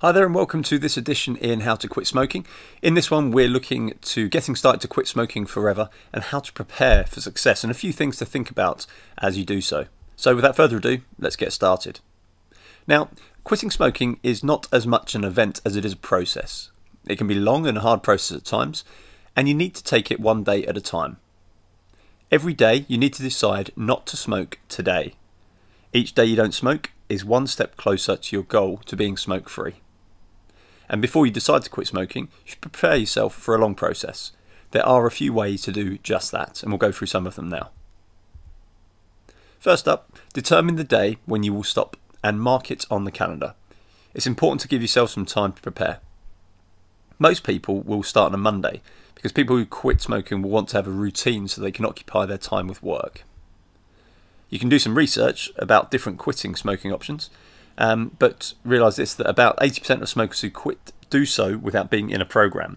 Hi there and welcome to this edition in How to Quit Smoking. In this one we're looking to getting started to quit smoking forever and how to prepare for success and a few things to think about as you do so. So without further ado, let's get started. Now, quitting smoking is not as much an event as it is a process. It can be long and a hard process at times, and you need to take it one day at a time. Every day you need to decide not to smoke today. Each day you don't smoke is one step closer to your goal to being smoke-free. And before you decide to quit smoking, you should prepare yourself for a long process. There are a few ways to do just that, and we'll go through some of them now. First up, determine the day when you will stop and mark it on the calendar. It's important to give yourself some time to prepare. Most people will start on a Monday because people who quit smoking will want to have a routine so they can occupy their time with work. You can do some research about different quitting smoking options, but realise this, that about 80% of smokers who quit do so without being in a program.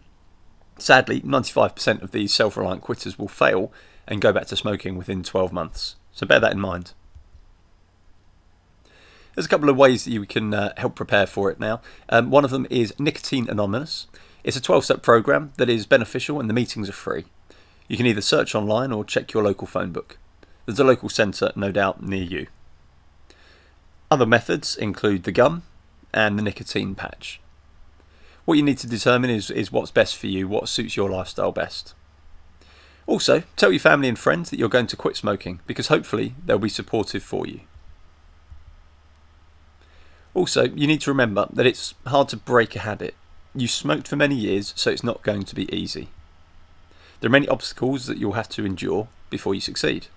Sadly, 95% of these self-reliant quitters will fail and go back to smoking within 12 months. So bear that in mind. There's a couple of ways that you can help prepare for it now. One of them is Nicotine Anonymous. It's a 12-step program that is beneficial and the meetings are free. You can either search online or check your local phone book. There's a local centre, no doubt, near you. Other methods include the gum and the nicotine patch. What you need to determine is what's best for you, what suits your lifestyle best. Also, tell your family and friends that you're going to quit smoking because hopefully they'll be supportive for you. Also, you need to remember that it's hard to break a habit. You smoked for many years, so it's not going to be easy. There are many obstacles that you'll have to endure before you succeed.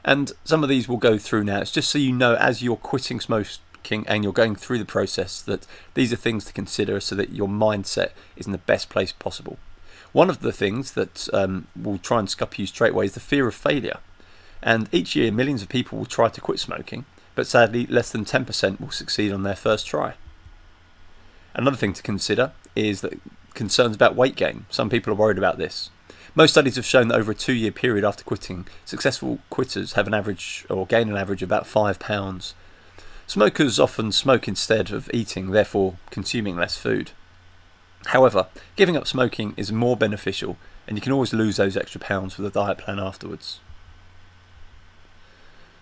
And some of these we'll go through now. It's just so you know as you're quitting smoking and you're going through the process that these are things to consider so that your mindset is in the best place possible. One of the things that will try and scupper you straight away is the fear of failure. And each year millions of people will try to quit smoking, but sadly less than 10% will succeed on their first try. Another thing to consider is that concerns about weight gain. Some people are worried about this. Most studies have shown that over a 2-year period after quitting, successful quitters have an average or gain an average of about 5 pounds. Smokers often smoke instead of eating, therefore consuming less food. However, giving up smoking is more beneficial and you can always lose those extra pounds with a diet plan afterwards.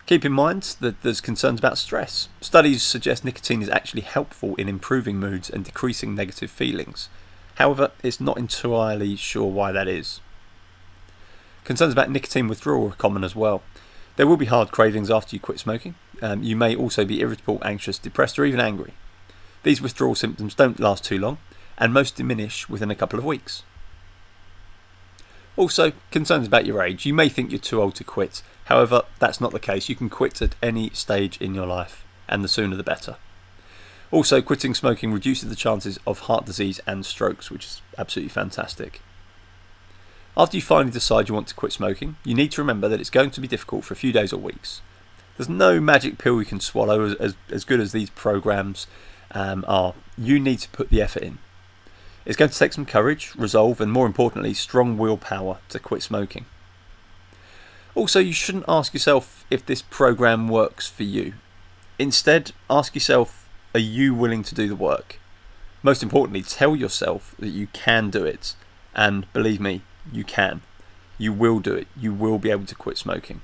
Keep in mind that there's concerns about stress. Studies suggest nicotine is actually helpful in improving moods and decreasing negative feelings. However, it's not entirely sure why that is. Concerns about nicotine withdrawal are common as well. There will be hard cravings after you quit smoking. You may also be irritable, anxious, depressed or even angry. These withdrawal symptoms don't last too long and most diminish within a couple of weeks. Also, concerns about your age. You may think you're too old to quit. However, that's not the case. You can quit at any stage in your life and the sooner the better. Also, quitting smoking reduces the chances of heart disease and strokes, which is absolutely fantastic. After you finally decide you want to quit smoking, you need to remember that it's going to be difficult for a few days or weeks. There's no magic pill you can swallow as good as these programs are. You need to put the effort in. It's going to take some courage, resolve, and more importantly, strong willpower to quit smoking. Also, you shouldn't ask yourself if this program works for you. Instead, ask yourself, are you willing to do the work? Most importantly, tell yourself that you can do it. And believe me, you can. You will do it. You will be able to quit smoking.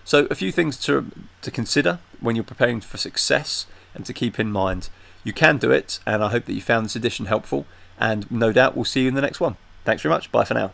So a few things to consider when you're preparing for success and to keep in mind. You can do it, and I hope that you found this edition helpful, and no doubt we'll see you in the next one. Thanks very much. Bye for now.